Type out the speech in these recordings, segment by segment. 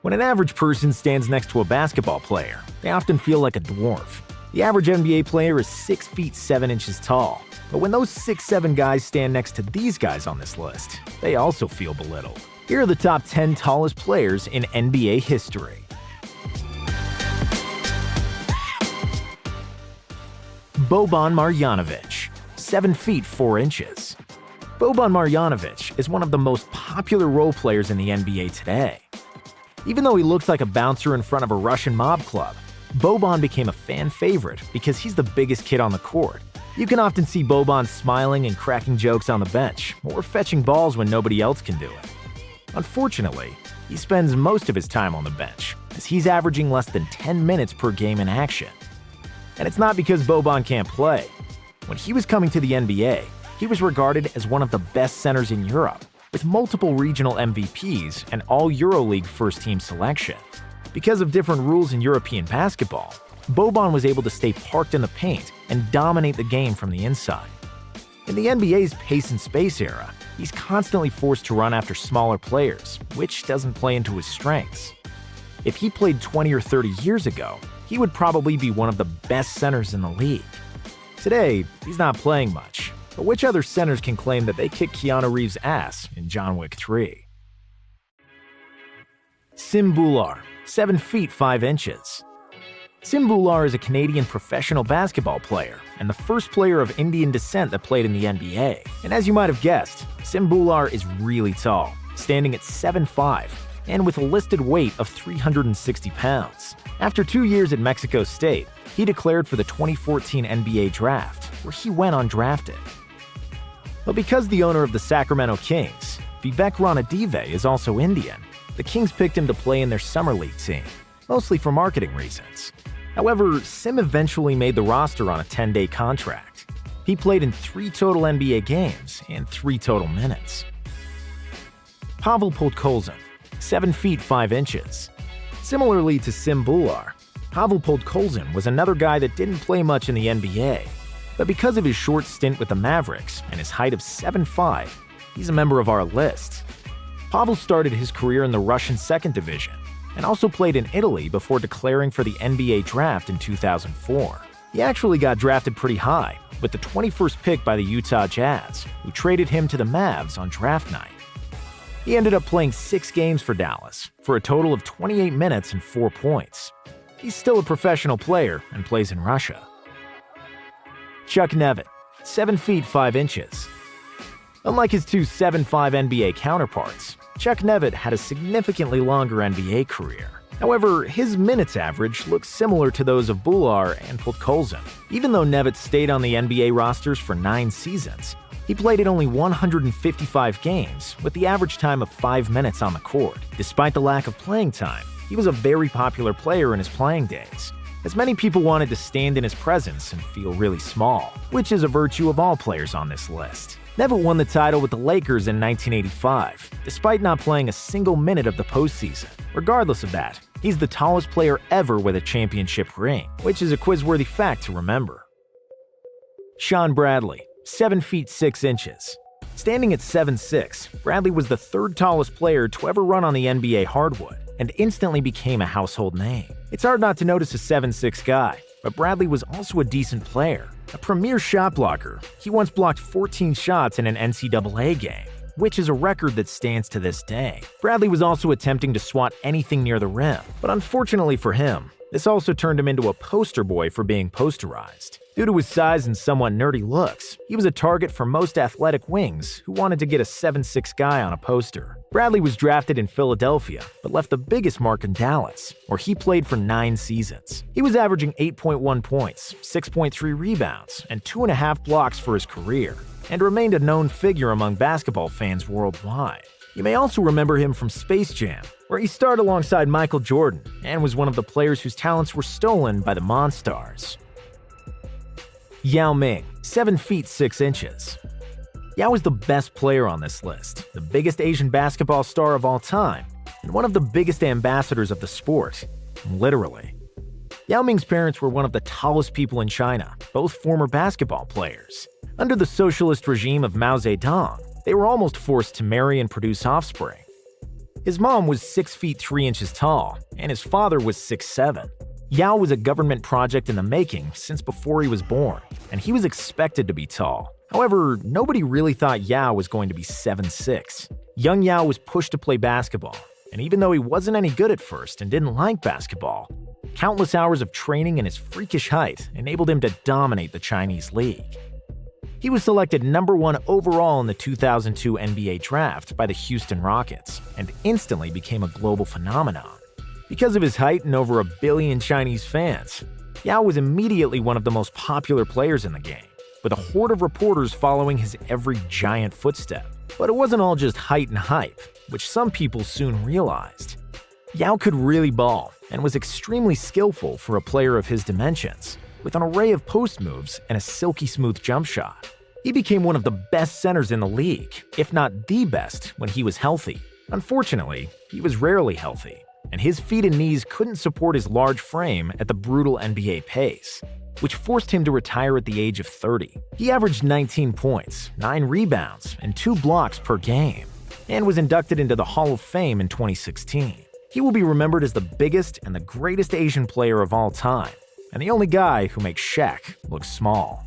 When an average person stands next to a basketball player, they often feel like a dwarf. The average NBA player is 6 feet 7 inches tall, but when those 6'7" guys stand next to these guys on this list, they also feel belittled. Here are the top 10 tallest players in NBA history. Boban Marjanovic, 7 feet 4 inches. Boban Marjanovic is one of the most popular role players in the NBA today. Even though he looks like a bouncer in front of a Russian mob club, Boban became a fan favorite because he's the biggest kid on the court. You can often see Boban smiling and cracking jokes on the bench, or fetching balls when nobody else can do it. Unfortunately, he spends most of his time on the bench, as he's averaging less than 10 minutes per game in action. And it's not because Boban can't play. When he was coming to the NBA, he was regarded as one of the best centers in Europe, with multiple regional MVPs and all EuroLeague first-team selection. Because of different rules in European basketball, Boban was able to stay parked in the paint and dominate the game from the inside. In the NBA's pace and space era, he's constantly forced to run after smaller players, which doesn't play into his strengths. If he played 20 or 30 years ago, he would probably be one of the best centers in the league. Today, he's not playing much. But which other centers can claim that they kicked Keanu Reeves' ass in John Wick 3? Sim Bhullar, 7 feet 5 inches. Sim Bhullar is a Canadian professional basketball player and the first player of Indian descent that played in the NBA. And as you might have guessed, Sim Bhullar is really tall, standing at 7'5", and with a listed weight of 360 pounds. After 2 years at Mexico State, he declared for the 2014 NBA draft, where he went undrafted. But because the owner of the Sacramento Kings, Vivek Ranadive, is also Indian, the Kings picked him to play in their summer league team, mostly for marketing reasons. However, Sim eventually made the roster on a 10-day contract. He played in 3 total NBA games and 3 total minutes. Pavel Podkolzin, 7 feet 5 inches. Similarly to Sim Bhullar, Pavel Podkolzin was another guy that didn't play much in the NBA. But because of his short stint with the Mavericks and his height of 7'5", he's a member of our list. Pavel started his career in the Russian second division and also played in Italy before declaring for the NBA draft in 2004. He actually got drafted pretty high, with the 21st pick by the Utah Jazz, who traded him to the Mavs on draft night. He ended up playing 6 games for Dallas, for a total of 28 minutes and 4 points. He's still a professional player and plays in Russia. Chuck Nevitt, 7 feet 5 inches. Unlike his 2 7'5" NBA counterparts, Chuck Nevitt had a significantly longer NBA career. However, his minutes average looks similar to those of Bhullar and Podkolzin. Even though Nevitt stayed on the NBA rosters for 9 seasons, he played in only 155 games, with the average time of 5 minutes on the court. Despite the lack of playing time, he was a very popular player in his playing days, as many people wanted to stand in his presence and feel really small, which is a virtue of all players on this list. Nevitt won the title with the Lakers in 1985, despite not playing a single minute of the postseason. Regardless of that, he's the tallest player ever with a championship ring, which is a quiz-worthy fact to remember. Sean Bradley, 7 feet 6 inches. Standing at 7'6", Bradley was the 3rd tallest player to ever run on the NBA hardwood, and instantly became a household name. It's hard not to notice a 7'6" guy, but Bradley was also a decent player. A premier shot blocker, he once blocked 14 shots in an NCAA game, which is a record that stands to this day. Bradley was also attempting to swat anything near the rim, but unfortunately for him, this also turned him into a poster boy for being posterized. Due to his size and somewhat nerdy looks, he was a target for most athletic wings who wanted to get a 7'6" guy on a poster. Bradley was drafted in Philadelphia, but left the biggest mark in Dallas, where he played for 9 seasons. He was averaging 8.1 points, 6.3 rebounds, and 2.5 blocks for his career, and remained a known figure among basketball fans worldwide. You may also remember him from Space Jam, where he starred alongside Michael Jordan and was one of the players whose talents were stolen by the Monstars. Yao Ming, 7 feet 6 inches. Yao is the best player on this list, the biggest Asian basketball star of all time, and one of the biggest ambassadors of the sport, literally. Yao Ming's parents were one of the tallest people in China, both former basketball players. Under the socialist regime of Mao Zedong, they were almost forced to marry and produce offspring. His mom was 6 feet 3 inches tall, and his father was 6'7". Yao was a government project in the making since before he was born, and he was expected to be tall. However, nobody really thought Yao was going to be 7'6". Young Yao was pushed to play basketball, and even though he wasn't any good at first and didn't like basketball, countless hours of training and his freakish height enabled him to dominate the Chinese league. He was selected number 1 overall in the 2002 NBA draft by the Houston Rockets and instantly became a global phenomenon. Because of his height and over 1 billion Chinese fans, Yao was immediately one of the most popular players in the game, with a horde of reporters following his every giant footstep. But it wasn't all just height and hype, which some people soon realized. Yao could really ball and was extremely skillful for a player of his dimensions, with an array of post moves and a silky smooth jump shot. He became one of the best centers in the league, if not the best, when he was healthy. Unfortunately, he was rarely healthy, and his feet and knees couldn't support his large frame at the brutal NBA pace, which forced him to retire at the age of 30. He averaged 19 points, 9 rebounds, and 2 blocks per game, and was inducted into the Hall of Fame in 2016. He will be remembered as the biggest and the greatest Asian player of all time, and the only guy who makes Shaq look small.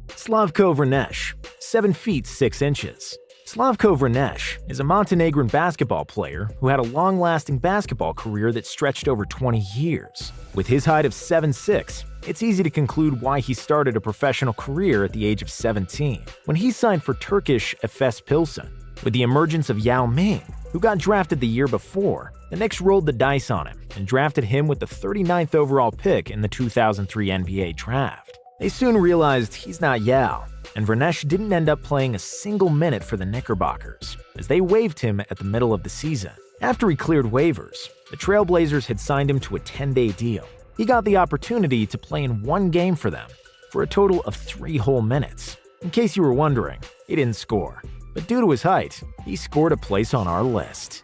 Slavko Vrnesh, 7 feet 6 inches. Slavko Vrnesh is a Montenegrin basketball player who had a long-lasting basketball career that stretched over 20 years. With his height of 7'6", it's easy to conclude why he started a professional career at the age of 17, when he signed for Turkish Efes Pilsen. With the emergence of Yao Ming, who got drafted the year before, the Knicks rolled the dice on him and drafted him with the 39th overall pick in the 2003 NBA draft. They soon realized he's not Yao, and Vrnesh didn't end up playing a single minute for the Knickerbockers, as they waived him at the middle of the season. After he cleared waivers, the Trailblazers had signed him to a 10-day deal. He got the opportunity to play in 1 game for them, for a total of 3 whole minutes. In case you were wondering, he didn't score, but due to his height, he scored a place on our list.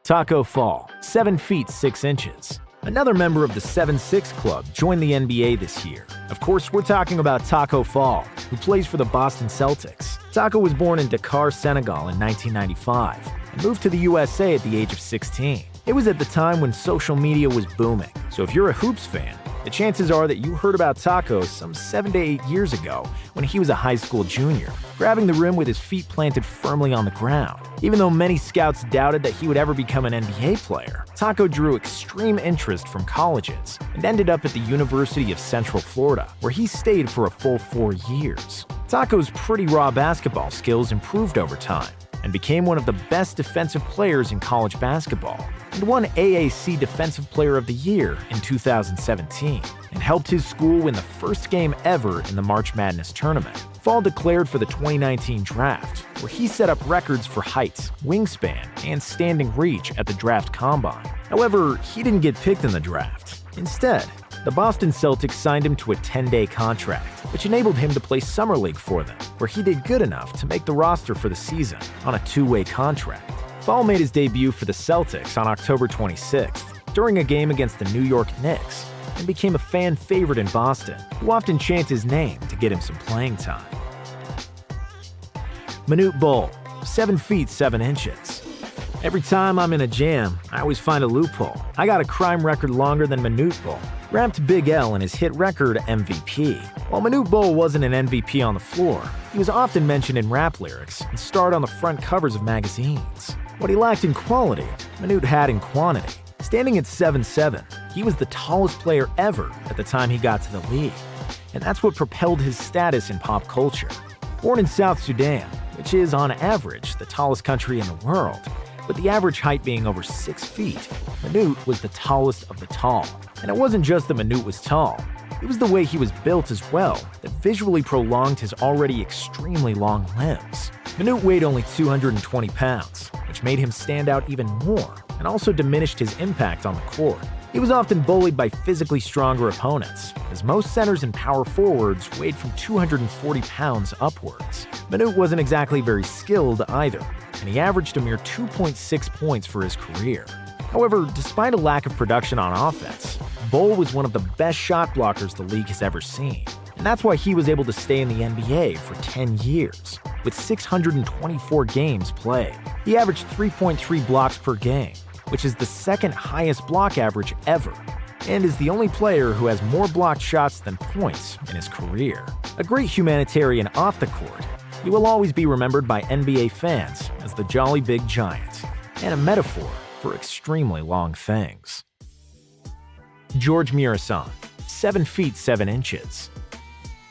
Taco Fall, 7 feet 6 inches. Another member of the 7'6" club joined the NBA this year. Of course, we're talking about Taco Fall, who plays for the Boston Celtics. Taco was born in Dakar, Senegal in 1995 and moved to the USA at the age of 16. It was at the time when social media was booming, so if you're a hoops fan, the chances are that you heard about Taco some 7 to 8 years ago when he was a high school junior, grabbing the rim with his feet planted firmly on the ground. Even though many scouts doubted that he would ever become an NBA player, Taco drew extreme interest from colleges and ended up at the University of Central Florida, where he stayed for a full 4 years. Taco's pretty raw basketball skills improved over time and became one of the best defensive players in college basketball, and won AAC Defensive Player of the Year in 2017, and helped his school win the first game ever in the March Madness tournament. Fall declared for the 2019 draft, where he set up records for height, wingspan, and standing reach at the draft combine. However, he didn't get picked in the draft. Instead, the Boston Celtics signed him to a 10-day contract, which enabled him to play Summer League for them, where he did good enough to make the roster for the season on a 2-way contract. Fall made his debut for the Celtics on October 26th during a game against the New York Knicks, and became a fan favorite in Boston, who often chant his name to get him some playing time. Manute Bol, 7 feet 7 inches. Every time I'm in a jam, I always find a loophole. I got a crime record longer than Manute Bol, ramped Big L in his hit record MVP. While Manute Bol wasn't an MVP on the floor, he was often mentioned in rap lyrics and starred on the front covers of magazines. What he lacked in quality, Manute had in quantity. Standing at 7'7", he was the tallest player ever at the time he got to the league, and that's what propelled his status in pop culture. Born in South Sudan, which is on average the tallest country in the world, with the average height being over 6 feet, Manute was the tallest of the tall. And it wasn't just that Manute was tall, it was the way he was built as well that visually prolonged his already extremely long limbs. Manute weighed only 220 pounds, which made him stand out even more and also diminished his impact on the court. He was often bullied by physically stronger opponents, as most centers and power forwards weighed from 240 pounds upwards. Manute wasn't exactly very skilled either, and he averaged a mere 2.6 points for his career. However, despite a lack of production on offense, Bol was one of the best shot blockers the league has ever seen. And that's why he was able to stay in the NBA for 10 years, with 624 games played. He averaged 3.3 blocks per game, which is the second highest block average ever, and is the only player who has more blocked shots than points in his career. A great humanitarian off the court, he will always be remembered by NBA fans as the Jolly Big Giant, and a metaphor for extremely long things. George Muresan, 7 feet 7 inches.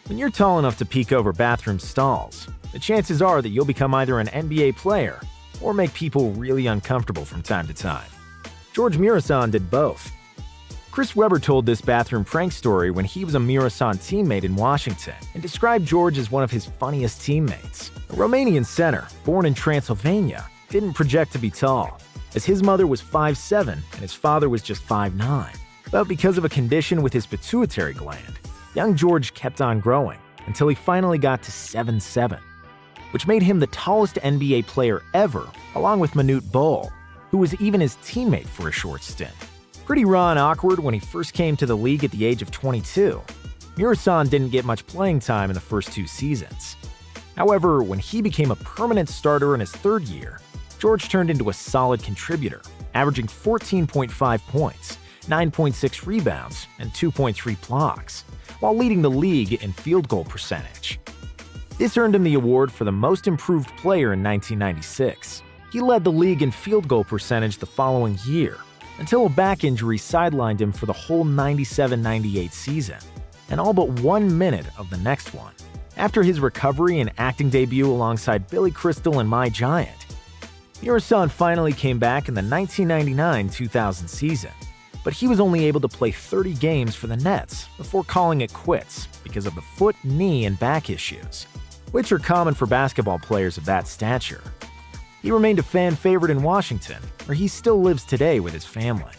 When you're tall enough to peek over bathroom stalls, the chances are that you'll become either an NBA player or make people really uncomfortable from time to time. George Muresan did both. Chris Webber told this bathroom prank story when he was a Muresan teammate in Washington and described George as one of his funniest teammates. A Romanian center, born in Transylvania, didn't project to be tall, as his mother was 5'7" and his father was just 5'9". But because of a condition with his pituitary gland, young George kept on growing until he finally got to 7'7", which made him the tallest NBA player ever, along with Manute Bol, who was even his teammate for a short stint. Pretty raw and awkward when he first came to the league at the age of 22, Muresan didn't get much playing time in the first 2 seasons. However, when he became a permanent starter in his 3rd year, George turned into a solid contributor, averaging 14.5 points, 9.6 rebounds, and 2.3 blocks, while leading the league in field goal percentage. This earned him the award for the Most Improved Player in 1996. He led the league in field goal percentage the following year, until a back injury sidelined him for the whole 97-98 season, and all but 1 minute of the next one. After his recovery and acting debut alongside Billy Crystal and My Giant, Muresan finally came back in the 1999-2000 season, but he was only able to play 30 games for the Nets before calling it quits because of the foot, knee, and back issues, which are common for basketball players of that stature. He remained a fan favorite in Washington, where he still lives today with his family.